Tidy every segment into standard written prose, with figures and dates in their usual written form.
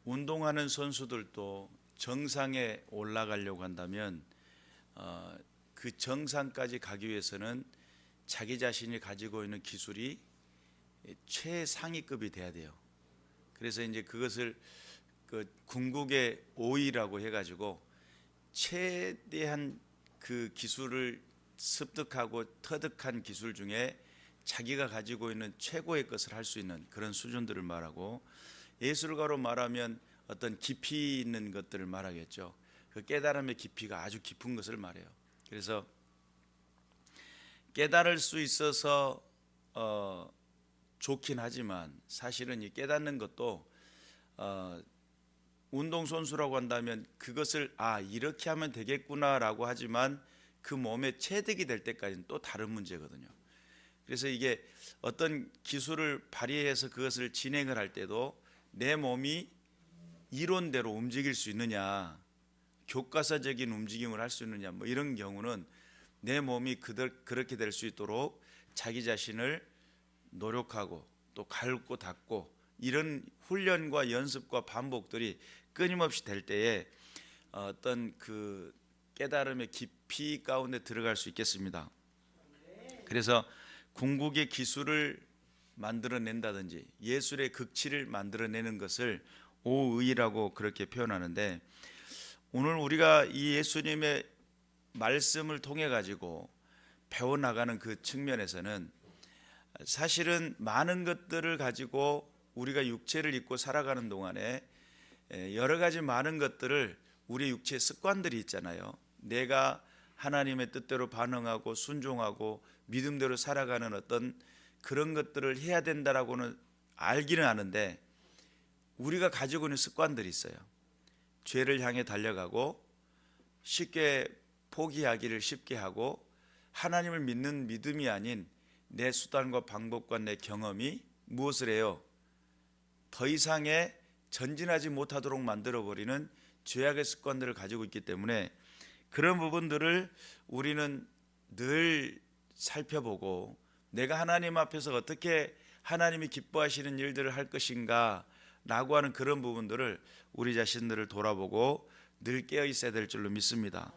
운동하는 선수들도 정상에 올라가려고 한다면 그 정상까지 가기 위해서는 자기 자신이 가지고 있는 기술이 최상위급이 돼야 돼요. 그래서 이제 그것을 그 궁극의 5위라고 해가지고 최대한 그 기술을 습득하고 터득한 기술 중에 자기가 가지고 있는 최고의 것을 할 수 있는 그런 수준들을 말하고, 예술가로 말하면 어떤 깊이 있는 것들을 말하겠죠. 그 깨달음의 깊이가 아주 깊은 것을 말해요. 그래서 깨달을 수 있어서 좋긴 하지만 사실은 이 깨닫는 것도 운동선수라고 한다면 그것을 이렇게 하면 되겠구나라고 하지만 그 몸에 체득이 될 때까지는 또 다른 문제거든요. 그래서 이게 어떤 기술을 발휘해서 그것을 진행을 할 때도 내 몸이 이론대로 움직일 수 있느냐, 교과서적인 움직임을 할 수 있느냐, 뭐 이런 경우는 내 몸이 그렇게 될 수 있도록 자기 자신을 노력하고 또 갈고 닦고 이런 훈련과 연습과 반복들이 끊임없이 될 때에 어떤 그 깨달음의 깊이 가운데 들어갈 수 있겠습니다. 그래서 궁극의 기술을 만들어낸다든지 예술의 극치를 만들어내는 것을 오의라고 그렇게 표현하는데, 오늘 우리가 이 예수님의 말씀을 통해 가지고 배워나가는 그 측면에서는 사실은 많은 것들을 가지고 우리가 육체를 입고 살아가는 동안에 여러 가지 많은 것들을 우리 육체의 습관들이 있잖아요. 내가 하나님의 뜻대로 반응하고 순종하고 믿음대로 살아가는 어떤 그런 것들을 해야 된다라고는 알기는 아는데, 우리가 가지고 있는 습관들이 있어요. 죄를 향해 달려가고 쉽게 포기하기를 쉽게 하고 하나님을 믿는 믿음이 아닌 내 수단과 방법과 내 경험이 무엇을 해요? 더 이상의 전진하지 못하도록 만들어버리는 죄악의 습관들을 가지고 있기 때문에 그런 부분들을 우리는 늘 살펴보고 내가 하나님 앞에서 어떻게 하나님이 기뻐하시는 일들을 할 것인가 라고 하는 그런 부분들을 우리 자신들을 돌아보고 늘 깨어 있어야 될 줄로 믿습니다.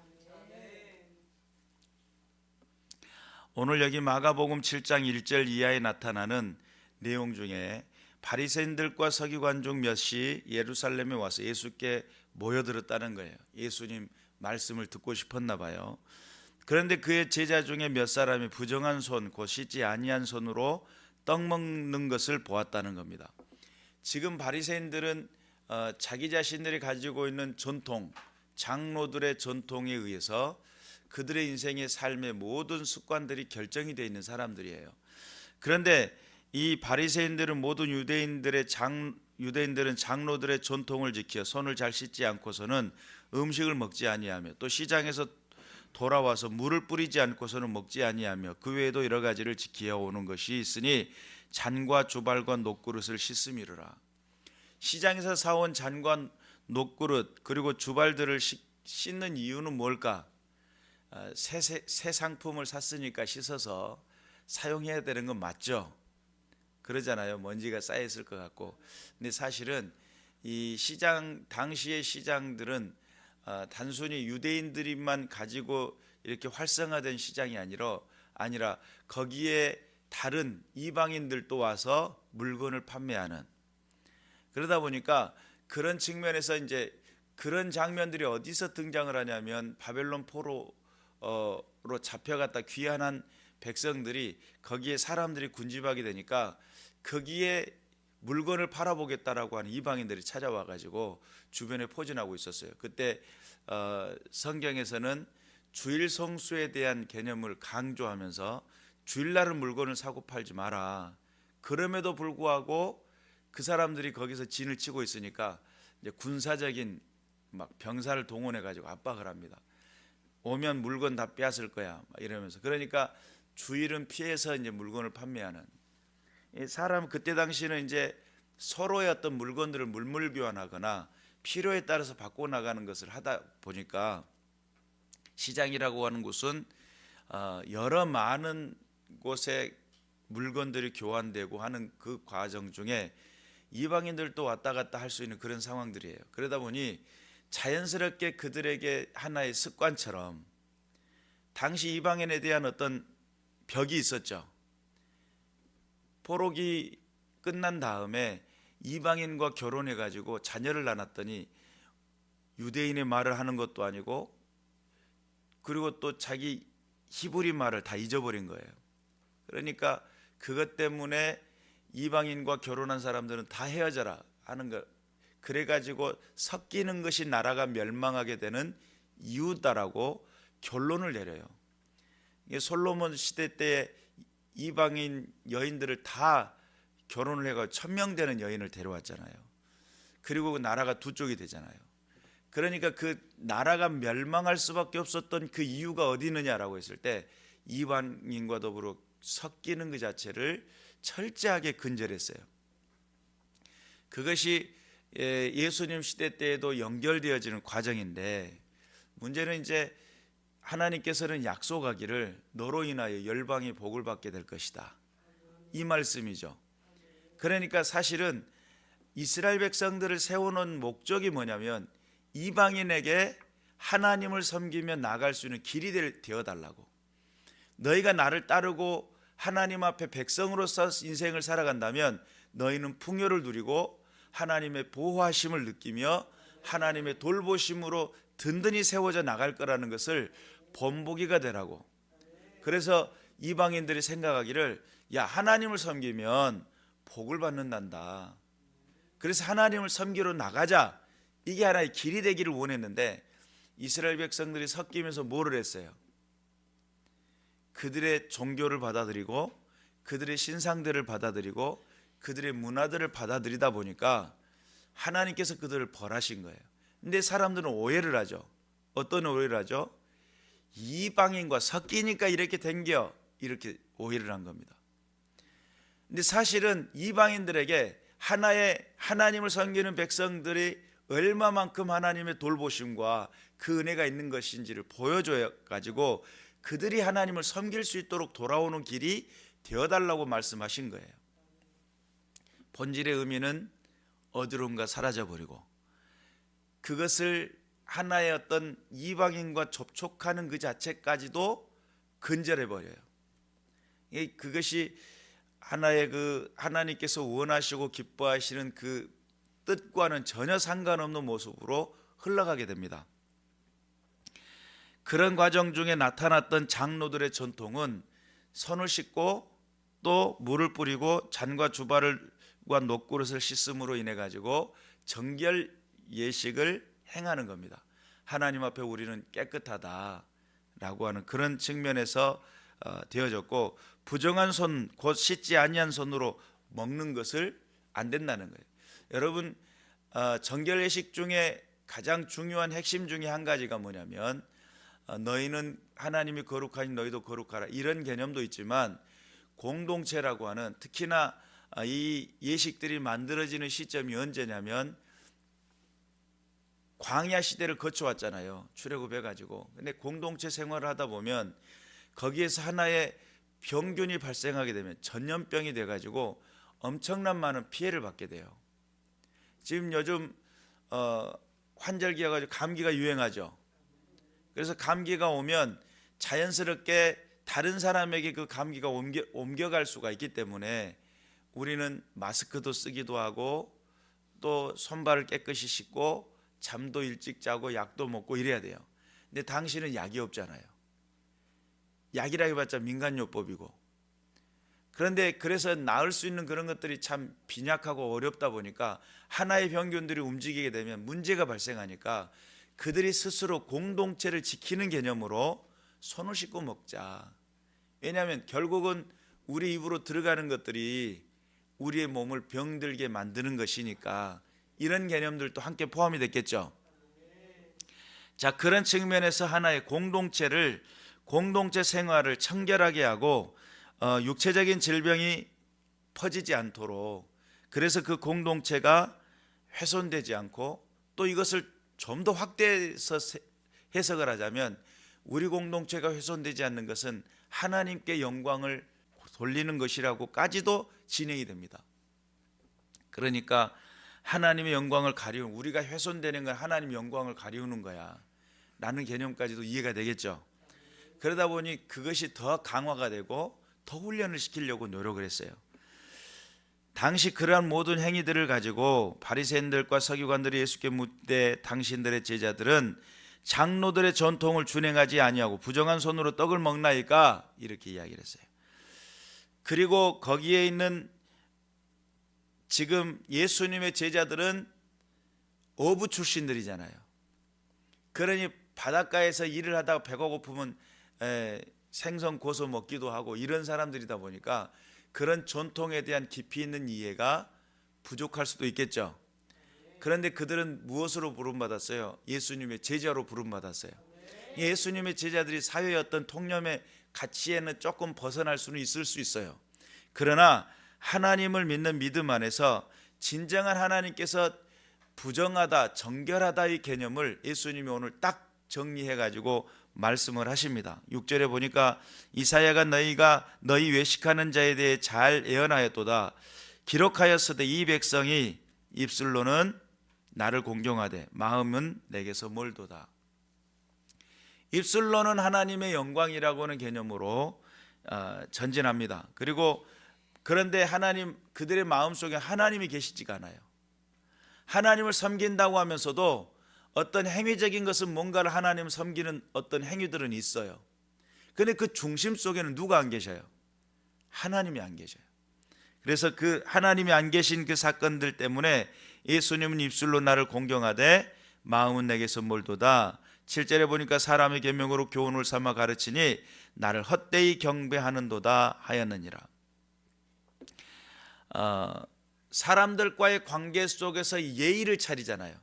오늘 여기 마가복음 7장 1절 이하에 나타나는 내용 중에 바리새인들과 서기관 중 몇이 예루살렘에 와서 예수께 모여들었다는 거예요. 예수님 말씀을 듣고 싶었나 봐요. 그런데 그의 제자 중에 몇 사람이 부정한 손, 곧 씻지 아니한 손으로 떡 먹는 것을 보았다는 겁니다. 지금 바리새인들은 자기 자신들이 가지고 있는 전통, 장로들의 전통에 의해서 그들의 인생의 삶의 모든 습관들이 결정이 되어 있는 사람들이에요. 그런데 이 바리새인들은 모든 유대인들은 장로들의 전통을 지켜 손을 잘 씻지 않고서는 음식을 먹지 아니하며 또 시장에서 돌아와서 물을 뿌리지 않고서는 먹지 아니하며 그 외에도 여러 가지를 지키어 오는 것이 있으니 잔과 주발과 녹그릇을 씻음이로라. 시장에서 사온 잔과 녹그릇 그리고 주발들을 씻는 이유는 뭘까? 새 상품을 샀으니까 씻어서 사용해야 되는 건 맞죠? 그러잖아요. 먼지가 쌓여 있을 것 같고. 근데 사실은 이 시장, 당시의 시장들은 단순히 유대인들만 가지고 이렇게 활성화된 시장이 아니라 거기에 다른 이방인들도 와서 물건을 판매하는, 그러다 보니까 그런 측면에서 이제 그런 장면들이 어디서 등장을 하냐면 바벨론 포로로 잡혀갔다 귀환한 백성들이 거기에 사람들이 군집하게 되니까 거기에 물건을 팔아보겠다라고 하는 이방인들이 찾아와 가지고 주변에 포진하고 있었어요. 그때 성경에서는 주일 성수에 대한 개념을 강조하면서 주일날은 물건을 사고 팔지 마라. 그럼에도 불구하고 그 사람들이 거기서 진을 치고 있으니까 이제 군사적인 막 병사를 동원해 가지고 압박을 합니다. 오면 물건 다 빼앗을 거야 이러면서. 그러니까 주일은 피해서 이제 물건을 판매하는 사람, 그때 당시는 이제 서로의 어떤 물건들을 물물 교환하거나 필요에 따라서 바꿔 나가는 것을 하다 보니까 시장이라고 하는 곳은 여러 많은 곳에 물건들이 교환되고 하는 그 과정 중에 이방인들도 왔다 갔다 할 수 있는 그런 상황들이에요. 그러다 보니 자연스럽게 그들에게 하나의 습관처럼 당시 이방인에 대한 어떤 벽이 있었죠. 포로기 끝난 다음에 이방인과 결혼해 가지고 자녀를 낳았더니 유대인의 말을 하는 것도 아니고, 그리고 또 자기 히브리 말을 다 잊어버린 거예요. 그러니까 그것 때문에 이방인과 결혼한 사람들은 다 헤어져라 하는 거. 그래가지고 섞이는 것이 나라가 멸망하게 되는 이유다라고 결론을 내려요. 솔로몬 시대 때 이방인 여인들을 다 결혼을 해가 1000명 되는 여인을 데려왔잖아요. 그리고 그 나라가 두 쪽이 되잖아요. 그러니까 그 나라가 멸망할 수밖에 없었던 그 이유가 어디 있느냐라고 했을 때 이방인과 더불어 섞이는 그 자체를 철저하게 근절했어요. 그것이 예수님 시대 때에도 연결되어지는 과정인데, 문제는 이제 하나님께서는 약속하기를 너로 인하여 열방이 복을 받게 될 것이다, 이 말씀이죠. 그러니까 사실은 이스라엘 백성들을 세우는 목적이 뭐냐면 이방인에게 하나님을 섬기며 나갈 수 있는 길이 되어달라고. 너희가 나를 따르고 하나님 앞에 백성으로서 인생을 살아간다면 너희는 풍요를 누리고 하나님의 보호하심을 느끼며 하나님의 돌보심으로 든든히 세워져 나갈 거라는 것을 본보기가 되라고. 그래서 이방인들이 생각하기를 야, 하나님을 섬기면 복을 받는단다. 그래서 하나님을 섬기러 나가자, 이게 하나의 길이 되기를 원했는데 이스라엘 백성들이 섞이면서 뭐를 했어요? 그들의 종교를 받아들이고 그들의 신상들을 받아들이고 그들의 문화들을 받아들이다 보니까 하나님께서 그들을 벌하신 거예요. 근데 사람들은 오해를 하죠. 어떤 오해를 하죠? 이방인과 섞이니까 이렇게 된겨, 이렇게 오해를 한 겁니다. 근데 사실은 이방인들에게 하나님을 섬기는 백성들이 얼마만큼 하나님의 돌보심과 그 은혜가 있는 것인지를 보여줘야 가지고 그들이 하나님을 섬길 수 있도록 돌아오는 길이 되어달라고 말씀하신 거예요. 본질의 의미는 어디론가 사라져버리고 그것을 하나의 어떤 이방인과 접촉하는 그 자체까지도 근절해버려요. 그것이 하나의 그 하나님께서 원하시고 기뻐하시는 그 뜻과는 전혀 상관없는 모습으로 흘러가게 됩니다. 그런 과정 중에 나타났던 장로들의 전통은 손을 씻고 또 물을 뿌리고 잔과 주바를과 녹그릇을 씻음으로 인해 가지고 정결 예식을 행하는 겁니다. 하나님 앞에 우리는 깨끗하다라고 하는 그런 측면에서 되어졌고, 부정한 손, 곧 씻지 아니한 손으로 먹는 것을 안 된다는 거예요. 여러분, 정결 예식 중에 가장 중요한 핵심 중에 한 가지가 뭐냐면 너희는 하나님이 거룩하니 너희도 거룩하라, 이런 개념도 있지만 공동체라고 하는, 특히나 이 예식들이 만들어지는 시점이 언제냐면 광야 시대를 거쳐왔잖아요. 출애굽해가지고. 근데 공동체 생활을 하다 보면 거기에서 하나의 병균이 발생하게 되면 전염병이 돼가지고 엄청난 많은 피해를 받게 돼요. 지금 요즘 환절기가 가지고 감기가 유행하죠. 그래서 감기가 오면 자연스럽게 다른 사람에게 그 감기가 옮겨갈 수가 있기 때문에 우리는 마스크도 쓰기도 하고 또 손발을 깨끗이 씻고 잠도 일찍 자고 약도 먹고 이래야 돼요. 근데 당신은 약이 없잖아요. 약이라 해봤자 민간요법이고. 그런데 그래서 나을 수 있는 그런 것들이 참 빈약하고 어렵다 보니까 하나의 병균들이 움직이게 되면 문제가 발생하니까 그들이 스스로 공동체를 지키는 개념으로 손을 씻고 먹자. 왜냐하면 결국은 우리 입으로 들어가는 것들이 우리의 몸을 병들게 만드는 것이니까 이런 개념들도 함께 포함이 됐겠죠. 자, 그런 측면에서 하나의 공동체 생활을 청결하게 하고 육체적인 질병이 퍼지지 않도록, 그래서 그 공동체가 훼손되지 않고, 또 이것을 좀 더 확대해서 해석을 하자면 우리 공동체가 훼손되지 않는 것은 하나님께 영광을 돌리는 것이라고까지도 진행이 됩니다. 그러니까 하나님의 영광을 가리우는, 우리가 훼손되는 건 하나님의 영광을 가리우는 거야 라는 개념까지도 이해가 되겠죠. 그러다 보니 그것이 더 강화가 되고 더 훈련을 시키려고 노력을 했어요. 당시 그러한 모든 행위들을 가지고 바리새인들과 서기관들이 예수께 묻되 당신들의 제자들은 장로들의 전통을 준행하지 아니하고 부정한 손으로 떡을 먹나이까, 이렇게 이야기를 했어요. 그리고 거기에 있는 지금 예수님의 제자들은 어부 출신들이잖아요. 그러니 바닷가에서 일을 하다가 배가 고프면 생선 고소 먹기도 하고 이런 사람들이다 보니까 그런 전통에 대한 깊이 있는 이해가 부족할 수도 있겠죠. 그런데 그들은 무엇으로 부름받았어요? 예수님의 제자로 부름받았어요. 예수님의 제자들이 사회의 어떤 통념의 가치에는 조금 벗어날 수는 있을 수 있어요. 그러나 하나님을 믿는 믿음 안에서 진정한 하나님께서 부정하다, 정결하다의 개념을 예수님이 오늘 딱 정리해 가지고 말씀을 하십니다. 6절에 보니까 이사야가 너희 외식하는 자에 대해 잘 예언하였도다. 기록하였으되 이 백성이 입술로는 나를 공경하되 마음은 내게서 멀도다. 입술로는 하나님의 영광이라고 하는 개념으로 전진합니다. 그리고 그런데 하나님, 그들의 마음속에 하나님이 계시지가 않아요. 하나님을 섬긴다고 하면서도 어떤 행위적인 것은 뭔가를 하나님을 섬기는 어떤 행위들은 있어요. 그런데 그 중심 속에는 누가 안 계셔요? 하나님이 안 계셔요. 그래서 그 하나님이 안 계신 그 사건들 때문에 예수님은 입술로 나를 공경하되 마음은 내게서 멀도다. 7절에 보니까 사람의 계명으로 교훈을 삼아 가르치니 나를 헛되이 경배하는도다 하였느니라. 사람들과의 관계 속에서 예의를 차리잖아요.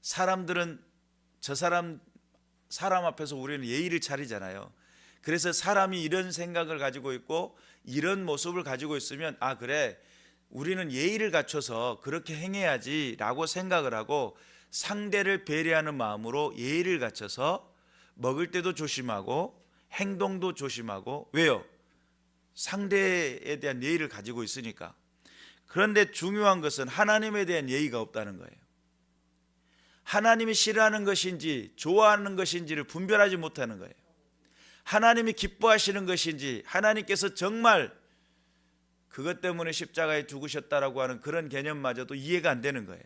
사람들은 저 사람 앞에서 우리는 예의를 차리잖아요. 그래서 사람이 이런 생각을 가지고 있고 이런 모습을 가지고 있으면 그래, 우리는 예의를 갖춰서 그렇게 행해야지 라고 생각을 하고 상대를 배려하는 마음으로 예의를 갖춰서 먹을 때도 조심하고 행동도 조심하고, 왜요? 상대에 대한 예의를 가지고 있으니까. 그런데 중요한 것은 하나님에 대한 예의가 없다는 거예요. 하나님이 싫어하는 것인지 좋아하는 것인지를 분별하지 못하는 거예요. 하나님이 기뻐하시는 것인지, 하나님께서 정말 그것 때문에 십자가에 죽으셨다라고 하는 그런 개념마저도 이해가 안 되는 거예요.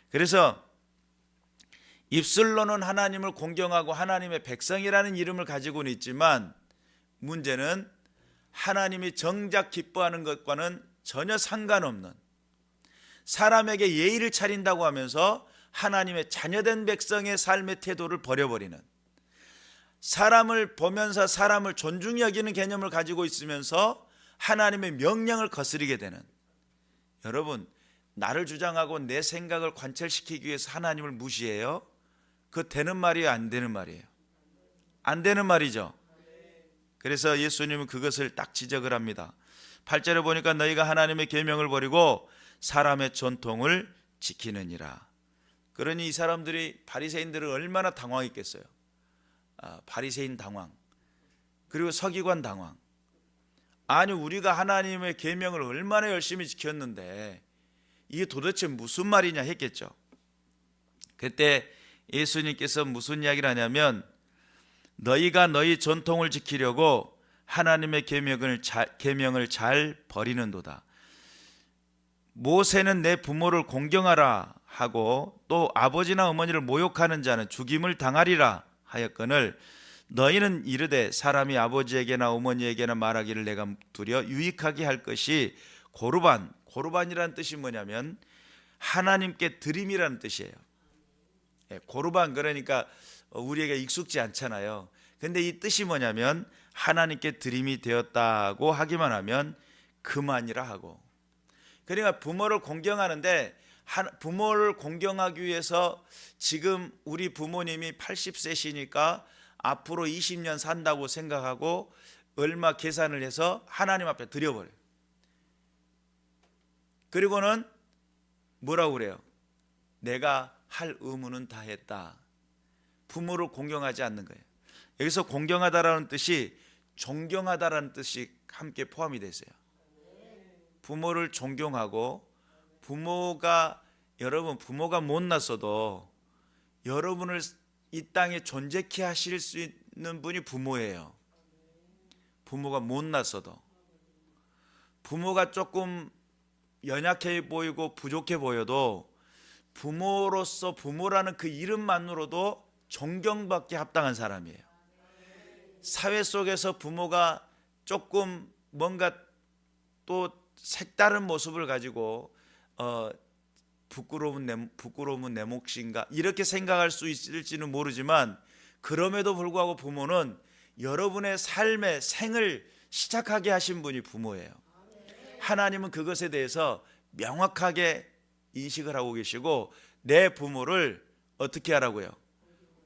그래서 입술로는 하나님을 공경하고 하나님의 백성이라는 이름을 가지고는 있지만 문제는 하나님이 정작 기뻐하는 것과는 전혀 상관없는, 사람에게 예의를 차린다고 하면서 하나님의 자녀된 백성의 삶의 태도를 버려버리는, 사람을 보면서 사람을 존중히 여기는 개념을 가지고 있으면서 하나님의 명령을 거스르게 되는, 여러분, 나를 주장하고 내 생각을 관철시키기 위해서 하나님을 무시해요? 그거 되는 말이에요? 안 되는 말이에요? 안 되는 말이죠. 그래서 예수님은 그것을 딱 지적을 합니다. 8절에 보니까 너희가 하나님의 계명을 버리고 사람의 전통을 지키느니라. 그러니 이 사람들이, 바리새인들은 얼마나 당황했겠어요. 바리새인 당황, 그리고 서기관 당황. 아니, 우리가 하나님의 계명을 얼마나 열심히 지켰는데 이게 도대체 무슨 말이냐 했겠죠. 그때 예수님께서 무슨 이야기를 하냐면, 너희가 너희 전통을 지키려고 하나님의 계명을 잘 버리는도다. 모세는 내 부모를 공경하라 하고 또 아버지나 어머니를 모욕하는 자는 죽임을 당하리라 하였거늘, 너희는 이르되 사람이 아버지에게나 어머니에게나 말하기를 내가 두려 유익하게 할 것이 고르반이라는 뜻이 뭐냐면 하나님께 드림이라는 뜻이에요. 고르반, 그러니까 우리에게 익숙지 않잖아요. 근데 이 뜻이 뭐냐면 하나님께 드림이 되었다고 하기만 하면 그만이라 하고, 그러니까 부모를 공경하는데, 부모를 공경하기 위해서 지금 우리 부모님이 80세시니까 앞으로 20년 산다고 생각하고 얼마 계산을 해서 하나님 앞에 드려버려요. 그리고는 뭐라고 그래요? 내가 할 의무는 다 했다. 부모를 공경하지 않는 거예요. 여기서 공경하다라는 뜻이 존경하다라는 뜻이 함께 포함이 되어 있어요. 부모를 존경하고 부모가 못났어도 여러분을 이 땅에 존재케 하실 수 있는 분이 부모예요. 부모가 못났어도, 부모가 조금 연약해 보이고 부족해 보여도 부모로서, 부모라는 그 이름만으로도 존경받기 합당한 사람이에요. 사회 속에서 부모가 조금 뭔가 또 색다른 모습을 가지고 부끄러움은 내 몫인가 이렇게 생각할 수 있을지는 모르지만, 그럼에도 불구하고 부모는 여러분의 삶의 생을 시작하게 하신 분이 부모예요. 하나님은 그것에 대해서 명확하게 인식을 하고 계시고, 내 부모를 어떻게 하라고요?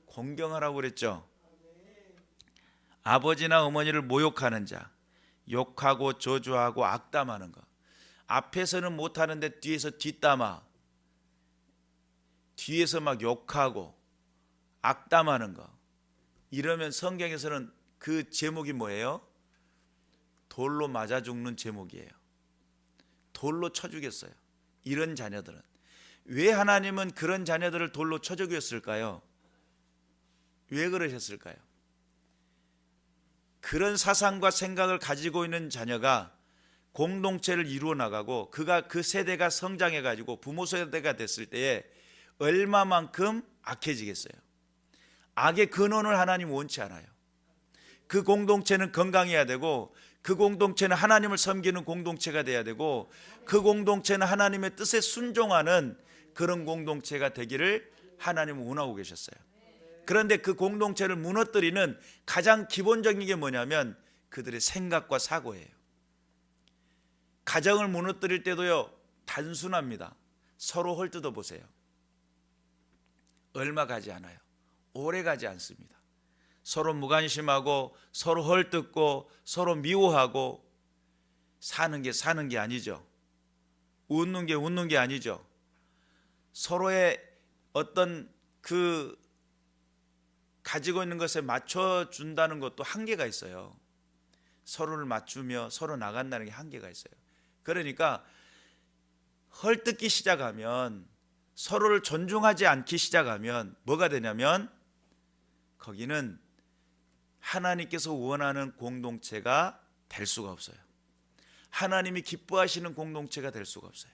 공경하라고 그랬죠. 아버지나 어머니를 모욕하는 자, 욕하고 저주하고 악담하는 것, 앞에서는 못하는데 뒤에서 뒷담화, 뒤에서 막 욕하고 악담하는 거, 이러면 성경에서는 그 제목이 뭐예요? 돌로 맞아 죽는 제목이에요. 돌로 쳐 죽였어요. 이런 자녀들은. 왜 하나님은 그런 자녀들을 돌로 쳐 죽였을까요? 왜 그러셨을까요? 그런 사상과 생각을 가지고 있는 자녀가 공동체를 이루어 나가고 그 세대가 성장해 가지고 부모 세대가 됐을 때에 얼마만큼 악해지겠어요. 악의 근원을 하나님 원치 않아요. 그 공동체는 건강해야 되고, 그 공동체는 하나님을 섬기는 공동체가 돼야 되고, 그 공동체는 하나님의 뜻에 순종하는 그런 공동체가 되기를 하나님은 원하고 계셨어요. 그런데 그 공동체를 무너뜨리는 가장 기본적인 게 뭐냐면 그들의 생각과 사고예요. 가정을 무너뜨릴 때도요, 단순합니다. 서로 헐뜯어 보세요. 얼마 가지 않아요. 오래 가지 않습니다. 서로 무관심하고 서로 헐뜯고 서로 미워하고 사는 게 아니죠. 웃는 게 아니죠. 서로의 어떤 그 가지고 있는 것에 맞춰준다는 것도 한계가 있어요. 서로를 맞추며 서로 나간다는 게 한계가 있어요. 그러니까 헐뜯기 시작하면, 서로를 존중하지 않기 시작하면 뭐가 되냐면, 거기는 하나님께서 원하는 공동체가 될 수가 없어요. 하나님이 기뻐하시는 공동체가 될 수가 없어요.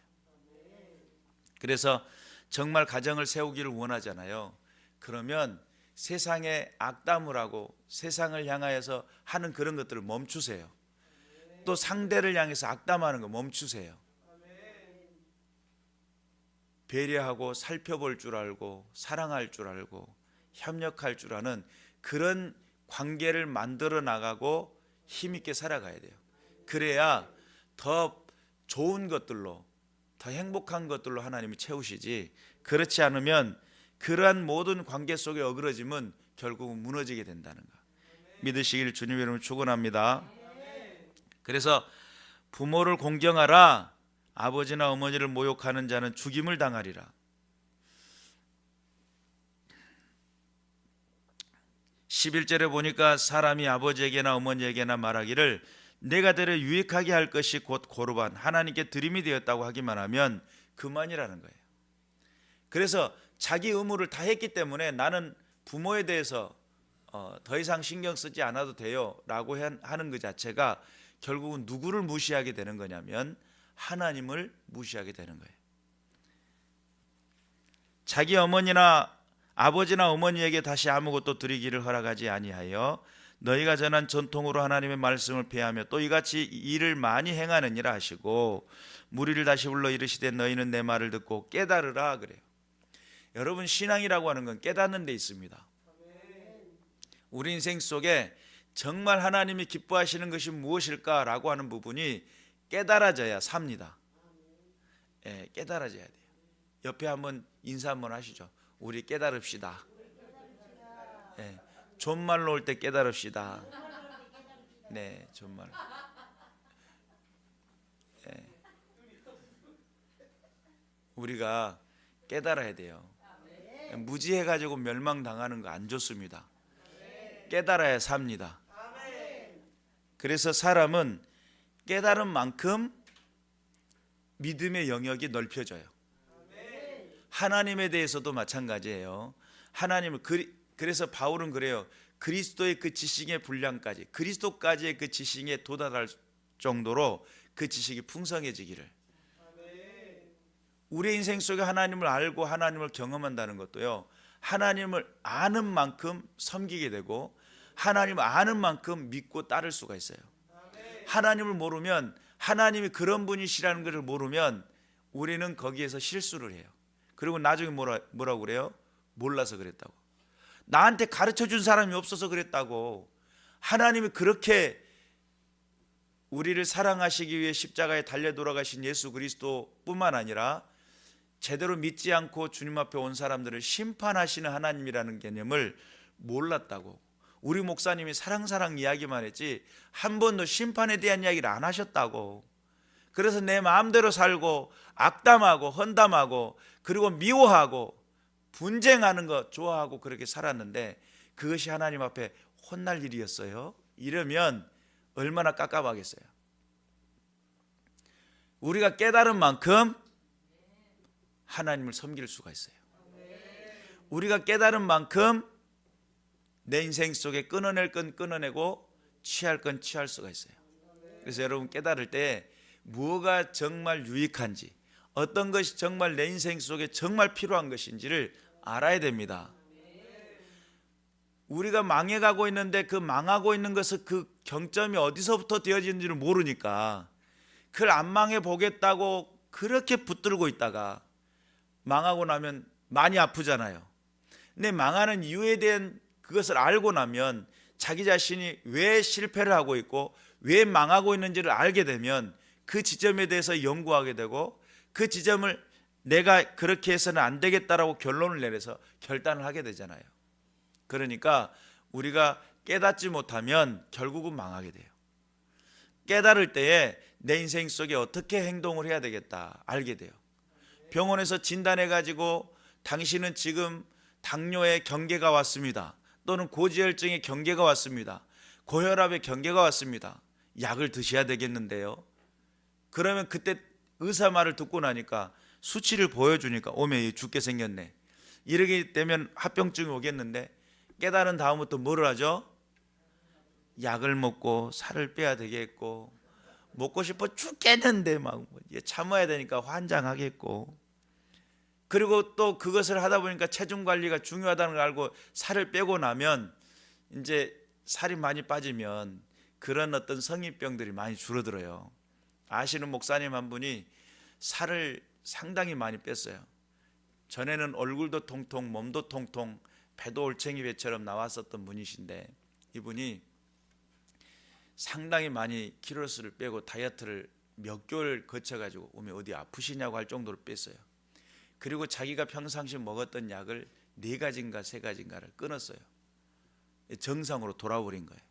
그래서 정말 가정을 세우기를 원하잖아요. 그러면 세상에 악담을 하고 세상을 향하여서 하는 그런 것들을 멈추세요. 또 상대를 향해서 악담하는 거 멈추세요. 배려하고 살펴볼 줄 알고 사랑할 줄 알고 협력할 줄 아는 그런 관계를 만들어 나가고 힘있게 살아가야 돼요. 그래야 더 좋은 것들로, 더 행복한 것들로 하나님이 채우시지, 그렇지 않으면 그러한 모든 관계 속에 어그러짐은 결국은 무너지게 된다는 거 믿으시길 주님 이름으로 축원합니다. 그래서 부모를 공경하라. 아버지나 어머니를 모욕하는 자는 죽임을 당하리라. 11절에 보니까 사람이 아버지에게나 어머니에게나 말하기를 내가 되려 유익하게 할 것이 곧 고르반, 하나님께 드림이 되었다고 하기만 하면 그만이라는 거예요. 그래서 자기 의무를 다 했기 때문에 나는 부모에 대해서 더 이상 신경 쓰지 않아도 돼요 라고 하는 것 자체가 결국은 누구를 무시하게 되는 거냐면 하나님을 무시하게 되는 거예요. 자기 아버지나 어머니에게 다시 아무것도 드리기를 허락하지 아니하여 너희가 전한 전통으로 하나님의 말씀을 폐하며 또 이같이 일을 많이 행하느니라 하시고, 무리를 다시 불러 이르시되 너희는 내 말을 듣고 깨달으라 그래요. 여러분, 신앙이라고 하는 건 깨닫는 데 있습니다. 우리 인생 속에 정말 하나님이 기뻐하시는 것이 무엇일까라고 하는 부분이 깨달아져야 삽니다. 깨달아져야 돼요. 옆에 한번 인사 한번 하시죠. 우리 깨달읍시다. 존말로 올 때 깨달읍시다. 네, 존말. 우리가 깨달아야 돼요. 무지해가지고 멸망당하는 거 안 좋습니다. 깨달아야 삽니다. 그래서 사람은 깨달은 만큼 믿음의 영역이 넓혀져요. 하나님에 대해서도 마찬가지예요. 하나님을 그래서 바울은 그래요. 그리스도의 그 지식의 분량까지, 그리스도까지의 그 지식에 도달할 정도로 그 지식이 풍성해지기를. 우리 인생 속에 하나님을 알고 하나님을 경험한다는 것도요, 하나님을 아는 만큼 섬기게 되고 하나님을 아는 만큼 믿고 따를 수가 있어요. 하나님을 모르면, 하나님이 그런 분이시라는 것을 모르면 우리는 거기에서 실수를 해요. 그리고 나중에 뭐라고 그래요? 몰라서 그랬다고. 나한테 가르쳐준 사람이 없어서 그랬다고. 하나님이 그렇게 우리를 사랑하시기 위해 십자가에 달려 돌아가신 예수 그리스도뿐만 아니라 제대로 믿지 않고 주님 앞에 온 사람들을 심판하시는 하나님이라는 개념을 몰랐다고. 우리 목사님이 사랑 이야기만 했지 한 번도 심판에 대한 이야기를 안 하셨다고. 그래서 내 마음대로 살고 악담하고 헌담하고 그리고 미워하고 분쟁하는 거 좋아하고 그렇게 살았는데 그것이 하나님 앞에 혼날 일이었어요. 이러면 얼마나 깝깝하겠어요. 우리가 깨달은 만큼 하나님을 섬길 수가 있어요. 우리가 깨달은 만큼 내 인생 속에 끊어낼 건 끊어내고 취할 건 취할 수가 있어요. 그래서 여러분 깨달을 때 무엇가 정말 유익한지, 어떤 것이 정말 내 인생 속에 정말 필요한 것인지를 알아야 됩니다. 우리가 망해가고 있는데 그 망하고 있는 것은 그 경점이 어디서부터 되어지는지를 모르니까 그걸 안 망해 보겠다고 그렇게 붙들고 있다가 망하고 나면 많이 아프잖아요. 근데 망하는 이유에 대한 그것을 알고 나면 자기 자신이 왜 실패를 하고 있고 왜 망하고 있는지를 알게 되면 그 지점에 대해서 연구하게 되고 그 지점을 내가 그렇게 해서는 안 되겠다라고 결론을 내려서 결단을 하게 되잖아요. 그러니까 우리가 깨닫지 못하면 결국은 망하게 돼요. 깨달을 때에 내 인생 속에 어떻게 행동을 해야 되겠다 알게 돼요. 병원에서 진단해가지고 당신은 지금 당뇨의 경계가 왔습니다. 또는 고지혈증의 경계가 왔습니다. 고혈압의 경계가 왔습니다. 약을 드셔야 되겠는데요. 그러면 그때 의사 말을 듣고 나니까 수치를 보여주니까 오메 죽게 생겼네. 이렇게 되면 합병증이 오겠는데 깨달은 다음부터 뭐를 하죠? 약을 먹고 살을 빼야 되겠고 먹고 싶어 죽겠는데 막 참아야 되니까 환장하겠고 그리고 또 그것을 하다 보니까 체중 관리가 중요하다는 걸 알고 살을 빼고 나면 이제 살이 많이 빠지면 그런 어떤 성인병들이 많이 줄어들어요. 아시는 목사님 한 분이 살을 상당히 많이 뺐어요. 전에는 얼굴도 통통 몸도 통통 배도 올챙이 배처럼 나왔었던 분이신데 이분이 상당히 많이 키로수를 빼고 다이어트를 몇 개월 거쳐가지고 오면 어디 아프시냐고 할 정도로 뺐어요. 그리고 자기가 평상시 먹었던 약을 4가지인가 3가지인가를 끊었어요. 정상으로 돌아버린 거예요.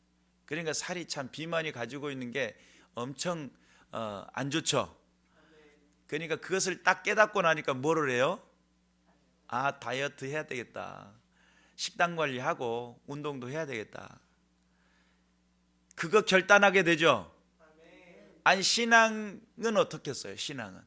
그러니까 살이 참 비만이 가지고 있는 게 엄청 안 좋죠. 그러니까 그것을 딱 깨닫고 나니까 뭐를 해요? 아, 다이어트 해야 되겠다. 식단 관리하고 운동도 해야 되겠다. 그거 결단하게 되죠. 아니 신앙은 어떻겠어요? 신앙은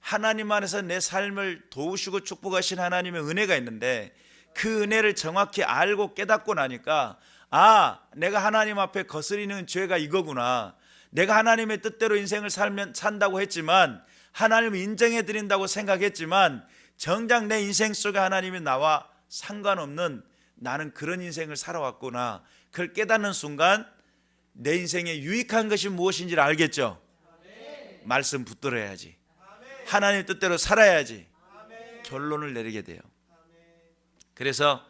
하나님 안에서 내 삶을 도우시고 축복하신 하나님의 은혜가 있는데 그 은혜를 정확히 알고 깨닫고 나니까 아, 내가 하나님 앞에 거스리는 죄가 이거구나. 내가 하나님의 뜻대로 인생을 산다고 했지만 하나님을 인정해 드린다고 생각했지만 정작 내 인생 속에 하나님이 나와 상관없는 나는 그런 인생을 살아왔구나. 그걸 깨닫는 순간 내 인생에 유익한 것이 무엇인지를 알겠죠. 말씀 붙들어야지. 하나님의 뜻대로 살아야지. 결론을 내리게 돼요. 그래서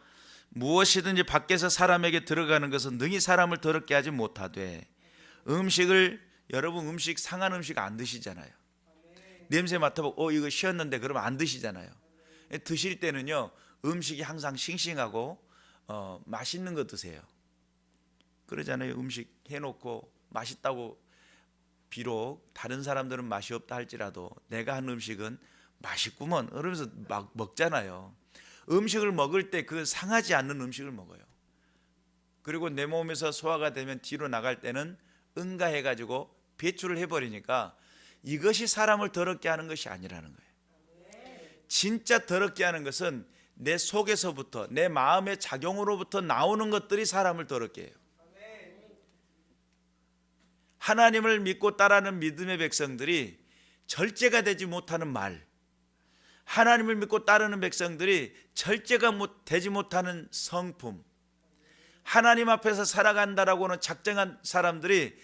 무엇이든지 밖에서 사람에게 들어가는 것은 능히 사람을 더럽게 하지 못하되 여러분 음식 상한 음식 안 드시잖아요. 냄새 맡아보고 이거 쉬었는데 그러면 안 드시잖아요. 드실 때는요 음식이 항상 싱싱하고 맛있는 거 드세요. 그러잖아요. 음식 해놓고 맛있다고 비록 다른 사람들은 맛이 없다 할지라도 내가 한 음식은 맛있구먼 그러면서 막 먹잖아요. 음식을 먹을 때 그 상하지 않는 음식을 먹어요. 그리고 내 몸에서 소화가 되면 뒤로 나갈 때는 응가해가지고 배출을 해버리니까 이것이 사람을 더럽게 하는 것이 아니라는 거예요. 진짜 더럽게 하는 것은 내 속에서부터, 내 마음의 작용으로부터 나오는 것들이 사람을 더럽게 해요. 하나님을 믿고 따르는 믿음의 백성들이 절제가 되지 못하는 말, 하나님을 믿고 따르는 백성들이 절제가 되지 못하는 성품, 하나님 앞에서 살아간다라고는 작정한 사람들이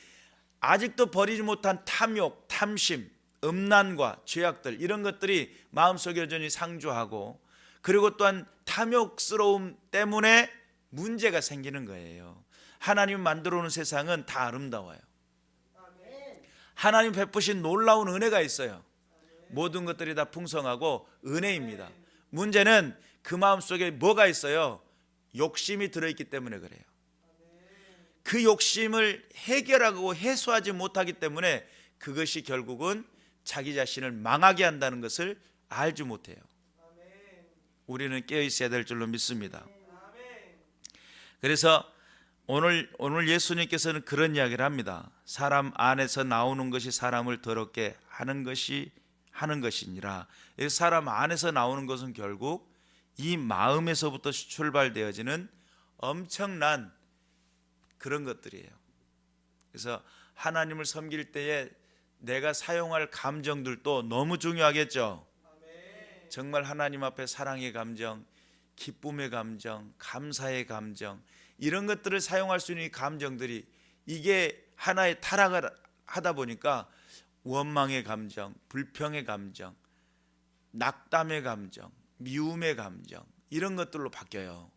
아직도 버리지 못한 탐욕, 탐심, 음란과 죄악들, 이런 것들이 마음속에 여전히 상주하고, 그리고 또한 탐욕스러움 때문에 문제가 생기는 거예요. 하나님 만들어 놓은 세상은 다 아름다워요. 하나님 베푸신 놀라운 은혜가 있어요. 모든 것들이 다 풍성하고 은혜입니다. 문제는 그 마음속에 뭐가 있어요? 욕심이 들어있기 때문에 그래요. 그 욕심을 해결하고 해소하지 못하기 때문에 그것이 결국은 자기 자신을 망하게 한다는 것을 알지 못해요. 우리는 깨어 있어야 될 줄로 믿습니다. 그래서 오늘 예수님께서는 그런 이야기를 합니다. 사람 안에서 나오는 것이 사람을 더럽게 하는 것이니라. 사람 안에서 나오는 것은 결국 이 마음에서부터 출발되어지는 엄청난 그런 것들이에요. 그래서 하나님을 섬길 때에 내가 사용할 감정들도 너무 중요하겠죠. 정말 하나님 앞에 사랑의 감정, 기쁨의 감정, 감사의 감정, 이런 것들을 사용할 수 있는 이 감정들이, 이게 하나의 타락을 하다 보니까 원망의 감정, 불평의 감정, 낙담의 감정, 미움의 감정, 이런 것들로 바뀌어요.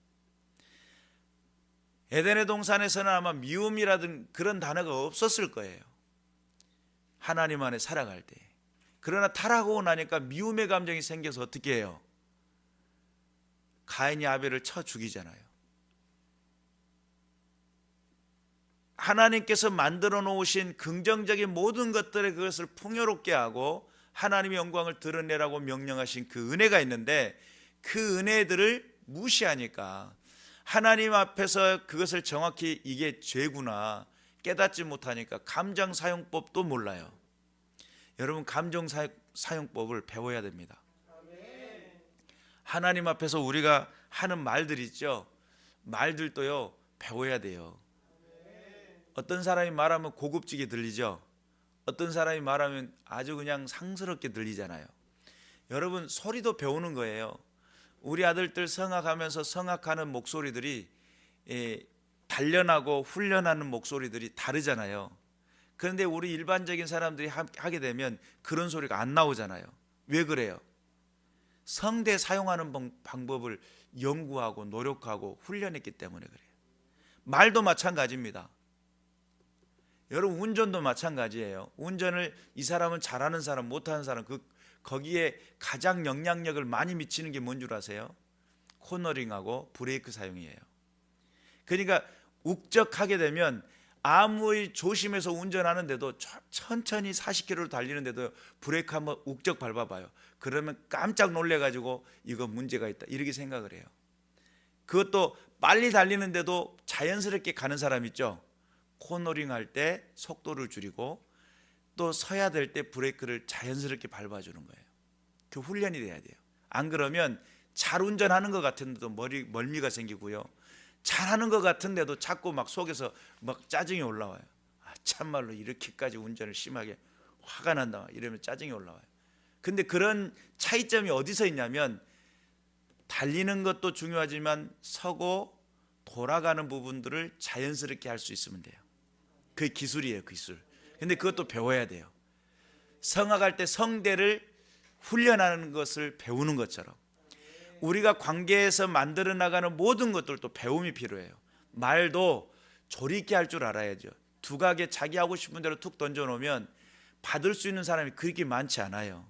에덴의 동산에서는 아마 미움이라든 그런 단어가 없었을 거예요. 하나님 안에 살아갈 때. 그러나 타락하고 나니까 미움의 감정이 생겨서 어떻게 해요? 가인이 아벨을 쳐 죽이잖아요. 하나님께서 만들어 놓으신 긍정적인 모든 것들에 그것을 풍요롭게 하고 하나님의 영광을 드러내라고 명령하신 그 은혜가 있는데, 그 은혜들을 무시하니까, 하나님 앞에서 그것을 정확히 이게 죄구나 깨닫지 못하니까 감정 사용법도 몰라요. 여러분, 감정 사용법을 배워야 됩니다. 하나님 앞에서 우리가 하는 말들 있죠. 말들도요, 배워야 돼요. 어떤 사람이 말하면 고급지게 들리죠. 어떤 사람이 말하면 아주 그냥 상스럽게 들리잖아요. 여러분, 소리도 배우는 거예요. 우리 아들들 성악하면서 성악하는 목소리들이 단련하고 훈련하는 목소리들이 다르잖아요. 그런데 우리 일반적인 사람들이 하게 되면 그런 소리가 안 나오잖아요. 왜 그래요? 성대 사용하는 방법을 연구하고 노력하고 훈련했기 때문에 그래요. 말도 마찬가지입니다. 여러분, 운전도 마찬가지예요. 운전을 이 사람은 잘하는 사람, 못하는 사람, 거기에 가장 영향력을 많이 미치는 게 뭔 줄 아세요? 코너링하고 브레이크 사용이에요. 그러니까 uk적하게 되면 아무리 조심해서 운전하는데도 천천히 40km로 달리는데도 브레이크 한번 uk적 밟아봐요. 그러면 깜짝 놀래가지고 이거 문제가 있다 이렇게 생각을 해요. 그것도 빨리 달리는데도 자연스럽게 가는 사람 있죠. 코너링 할 때 속도를 줄이고 또 서야 될 때 브레이크를 자연스럽게 밟아주는 거예요. 그 훈련이 돼야 돼요. 안 그러면 잘 운전하는 것 같은데도 멀미가 생기고요. 잘하는 것 같은데도 자꾸 막 속에서 막 짜증이 올라와요. 참말로 이렇게까지 운전을 심하게 화가 난다 이러면 짜증이 올라와요. 근데 그런 차이점이 어디서 있냐면, 달리는 것도 중요하지만 서고 돌아가는 부분들을 자연스럽게 할 수 있으면 돼요. 그게 기술이에요, 기술. 근데 그것도 배워야 돼요. 성악할 때 성대를 훈련하는 것을 배우는 것처럼 우리가 관계에서 만들어 나가는 모든 것들도 배움이 필요해요. 말도 조리 있게 할 줄 알아야죠. 두각에 자기 하고 싶은 대로 툭 던져놓으면 받을 수 있는 사람이 그렇게 많지 않아요.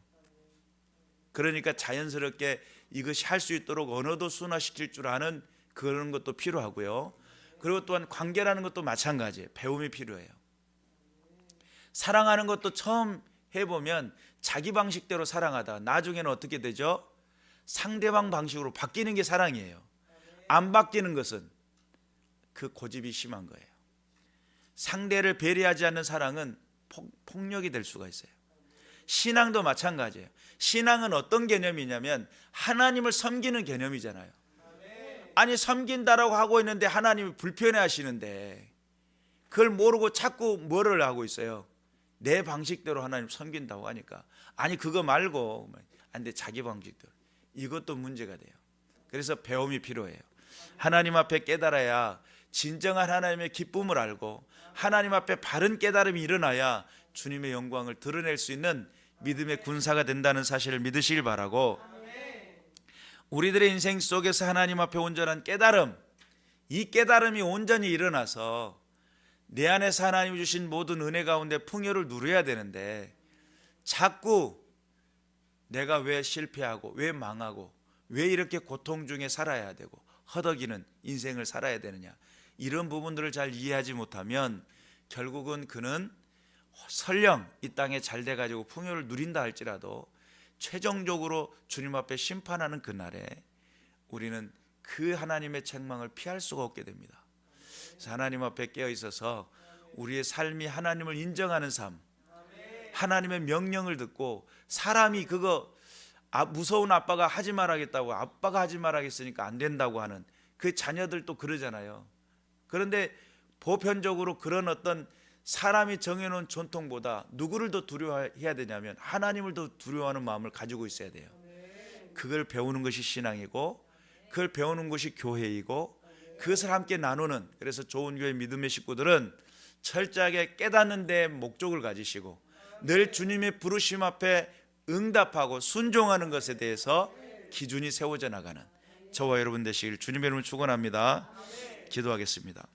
그러니까 자연스럽게 이것이 할 수 있도록 언어도 순화시킬 줄 아는 그런 것도 필요하고요. 그리고 또한 관계라는 것도 마찬가지예요. 배움이 필요해요. 사랑하는 것도 처음 해보면 자기 방식대로 사랑하다 나중에는 어떻게 되죠? 상대방 방식으로 바뀌는 게 사랑이에요. 안 바뀌는 것은 그 고집이 심한 거예요. 상대를 배려하지 않는 사랑은 폭력이 될 수가 있어요. 신앙도 마찬가지예요. 신앙은 어떤 개념이냐면 하나님을 섬기는 개념이잖아요. 아니 섬긴다라고 하고 있는데 하나님이 불편해 하시는데 그걸 모르고 자꾸 뭐를 하고 있어요. 내 방식대로 하나님 섬긴다고 하니까 아니 그거 말고 안돼 자기 방식대로. 이것도 문제가 돼요. 그래서 배움이 필요해요. 하나님 앞에 깨달아야 진정한 하나님의 기쁨을 알고 하나님 앞에 바른 깨달음이 일어나야 주님의 영광을 드러낼 수 있는 믿음의 군사가 된다는 사실을 믿으시길 바라고, 우리들의 인생 속에서 하나님 앞에 온전한 깨달음, 이 깨달음이 온전히 일어나서 내 안에서 하나님이 주신 모든 은혜 가운데 풍요를 누려야 되는데 자꾸 내가 왜 실패하고 왜 망하고 왜 이렇게 고통 중에 살아야 되고 허덕이는 인생을 살아야 되느냐, 이런 부분들을 잘 이해하지 못하면 결국은 그는 설령 이 땅에 잘 돼가지고 풍요를 누린다 할지라도 최종적으로 주님 앞에 심판하는 그날에 우리는 그 하나님의 책망을 피할 수가 없게 됩니다. 그래서 하나님 앞에 깨어 있어서 우리의 삶이 하나님을 인정하는 삶, 하나님의 명령을 듣고 사람이 그거 무서운 아빠가 하지 말라겠다고 아빠가 하지 말라겠으니까 안 된다고 하는 그 자녀들도 그러잖아요. 그런데 보편적으로 그런 어떤 사람이 정해놓은 전통보다 누구를 더 두려워해야 되냐면 하나님을 더 두려워하는 마음을 가지고 있어야 돼요. 그걸 배우는 것이 신앙이고 그걸 배우는 것이 교회이고 그것을 함께 나누는, 그래서 좋은 교회 믿음의 식구들은 철저하게 깨닫는 데 목적을 가지시고 늘 주님의 부르심 앞에 응답하고 순종하는 것에 대해서 기준이 세워져 나가는 저와 여러분 되시길 주님의 이름으로 축원합니다. 기도하겠습니다.